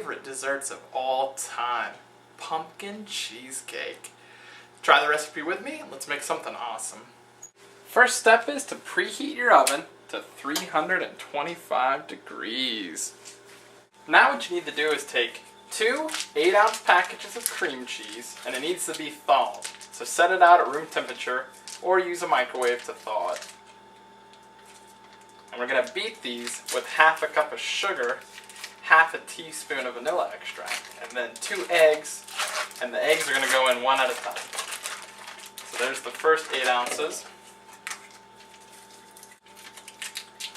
favorite desserts of all time, pumpkin cheesecake. Try the recipe with me and let's make something awesome. First step is to preheat your oven to 325 degrees. Now what you need to do is take 2 8-ounce packages of cream cheese, and it needs to be thawed. So set it out at room temperature or use a microwave to thaw it. And we're going to beat these with half a cup of sugar, half a teaspoon of vanilla extract, and then 2 eggs, and the eggs are going to go in one at a time. So there's the first 8 ounces.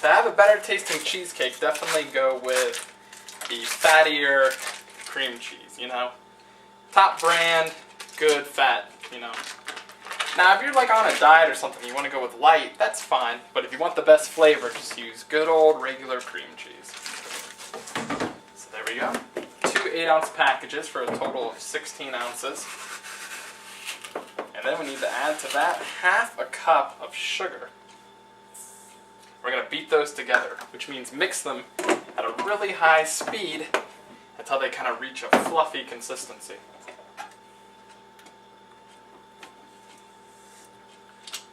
To have a better tasting cheesecake, definitely go with the fattier cream cheese, you know. Top brand, good fat, you know. Now if you're like on a diet or something, you want to go with light, that's fine. But if you want the best flavor, just use good old regular cream cheese. So there we go. 2 8-ounce packages for a total of 16 ounces. And then we need to add to that half a cup of sugar. We're going to beat those together, which means mix them at a really high speed until they kind of reach a fluffy consistency.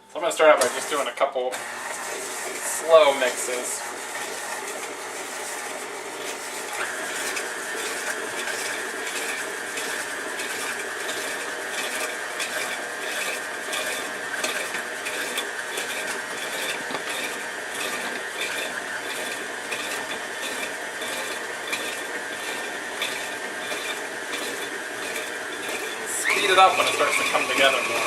So I'm going to start out by just doing a couple slow mixes. Speed it up when it starts to come together more.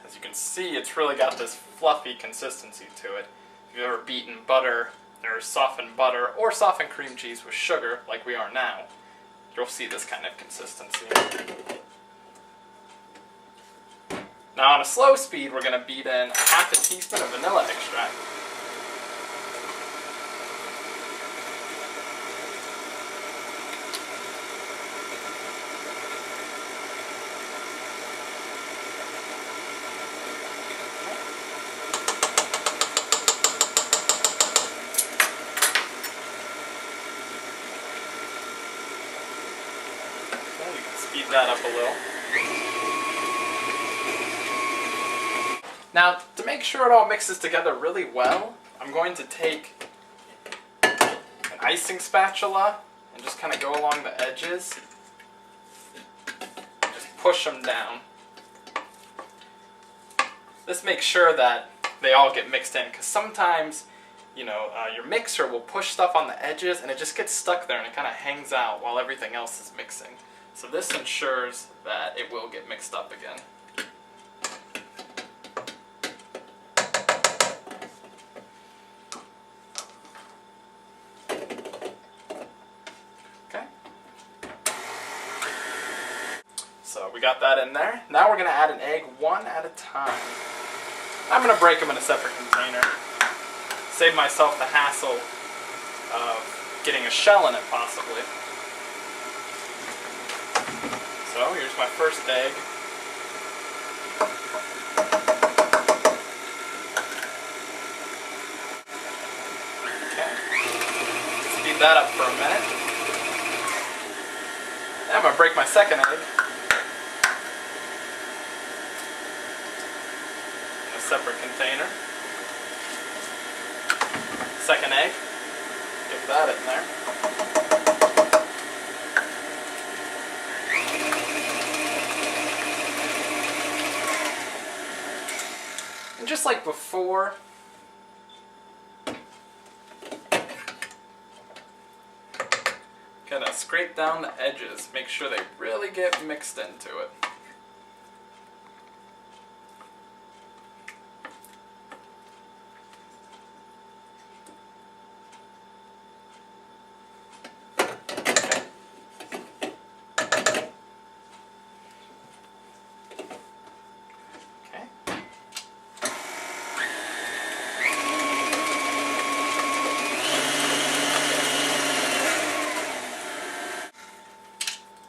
As you can see, it's really got this fluffy consistency to it. If you've ever beaten butter, or softened butter, or softened cream cheese with sugar, like we are now, you'll see this kind of consistency. Now on a slow speed, we're going to beat in half a teaspoon of vanilla extract. Speed that up a little. Now, to make sure it all mixes together really well, I'm going to take an icing spatula and just kind of go along the edges. Just push them down. This makes sure that they all get mixed in, because sometimes, you know, your mixer will push stuff on the edges and it just gets stuck there and it kind of hangs out while everything else is mixing. So this ensures that it will get mixed up again. Okay. So we got that in there. Now we're going to add an egg one at a time. I'm going to break them in a separate container. Save myself the hassle of getting a shell in it possibly. So here's my first egg. Okay. Speed that up for a minute. Now I'm going to break my second egg in a separate container. Second egg. Get that in there. Just like before, gonna scrape down the edges, make sure they really get mixed into it.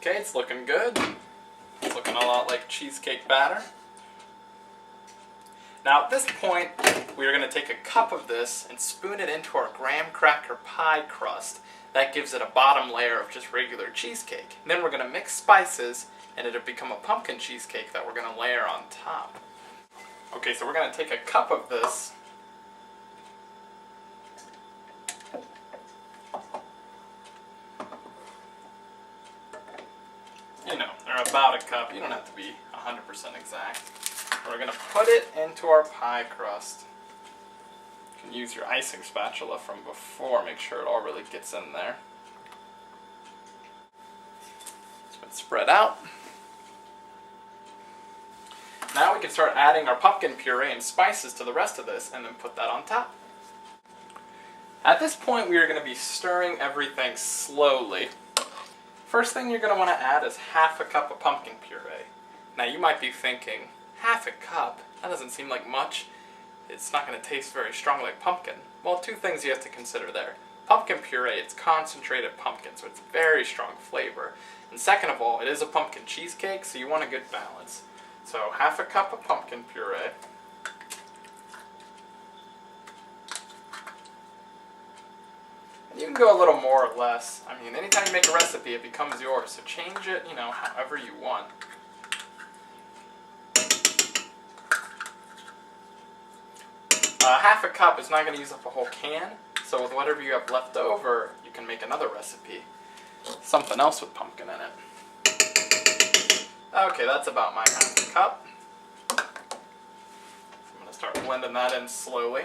Okay, it's looking good. It's looking a lot like cheesecake batter. Now at this point, we're going to take a cup of this and spoon it into our graham cracker pie crust. That gives it a bottom layer of just regular cheesecake. And then we're going to mix spices and it'll become a pumpkin cheesecake that we're going to layer on top. Okay, so we're going to take a cup of this. You know, or about a cup. You don't have to be 100% exact. We're going to put it into our pie crust. You can use your icing spatula from before. Make sure it all really gets in there. It's been spread out. Now we can start adding our pumpkin puree and spices to the rest of this and then put that on top. At this point we are going to be stirring everything slowly. First thing you're going to want to add is half a cup of pumpkin puree. Now you might be thinking, half a cup? That doesn't seem like much. It's not going to taste very strong like pumpkin. Well, two things you have to consider there. Pumpkin puree, it's concentrated pumpkin, so it's very strong flavor. And second of all, it is a pumpkin cheesecake, so you want a good balance. So half a cup of pumpkin puree. And you can go a little more or less. I mean, anytime you make a recipe, it becomes yours. So change it, you know, however you want. Half a cup is not going to use up a whole can. So with whatever you have left over, you can make another recipe. Something else with pumpkin in it. Okay, that's about my half a cup. So I'm going to start blending that in slowly.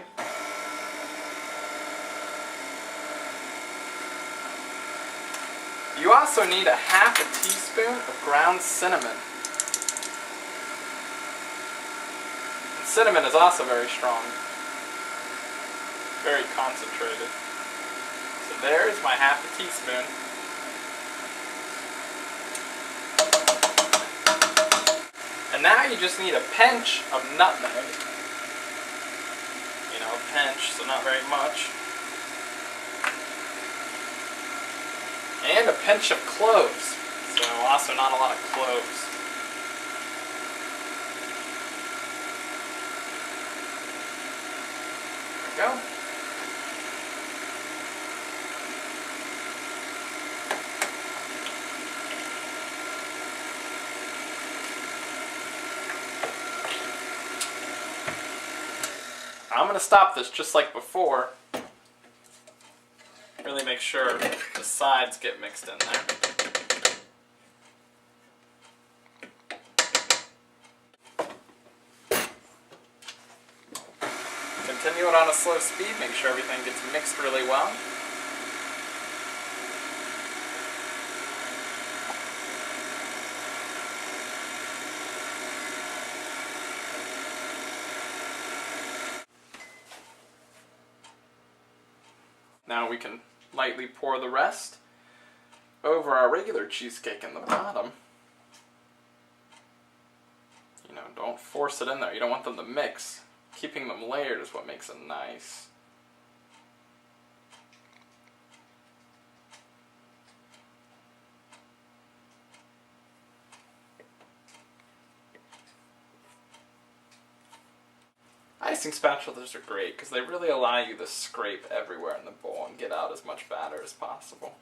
You also need a half a teaspoon of ground cinnamon. And cinnamon is also very strong. Very concentrated. So there's my half a teaspoon. And now you just need a pinch of nutmeg. You know, a pinch, so not very much. And a pinch of cloves. So also not a lot of cloves. There we go. I'm going to stop this just like before. Really make sure the sides get mixed in there. Continue it on a slow speed, make sure everything gets mixed really well. Now we can lightly pour the rest over our regular cheesecake in the bottom. You know, don't force it in there. You don't want them to mix. Keeping them layered is what makes it nice. Icing spatulas are great because they really allow you to scrape everywhere in the bowl and get out as much batter as possible.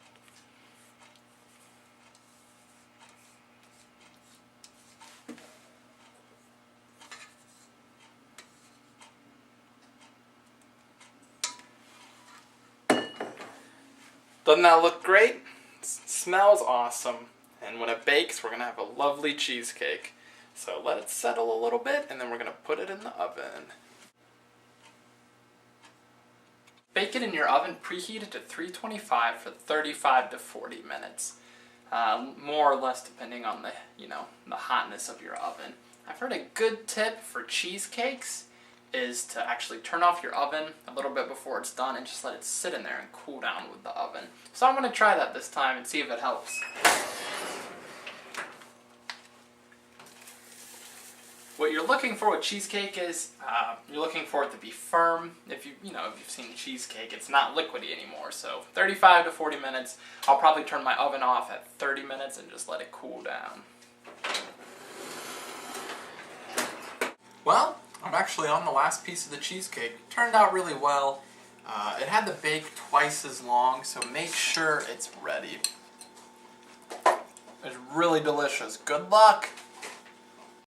Doesn't that look great? It smells awesome. And when it bakes, we're going to have a lovely cheesecake. So let it settle a little bit and then we're going to put it in the oven. Bake it in your oven preheated to 325 for 35 to 40 minutes. More or less depending on the hotness of your oven. I've heard a good tip for cheesecakes is to actually turn off your oven a little bit before it's done and just let it sit in there and cool down with the oven. So I'm going to try that this time and see if it helps. What you're looking for with cheesecake is you're looking for it to be firm. If you've seen cheesecake, it's not liquidy anymore. So 35 to 40 minutes. I'll probably turn my oven off at 30 minutes and just let it cool down. Well, I'm actually on the last piece of the cheesecake. It turned out really well. It had to bake twice as long, so make sure it's ready. It's really delicious. Good luck!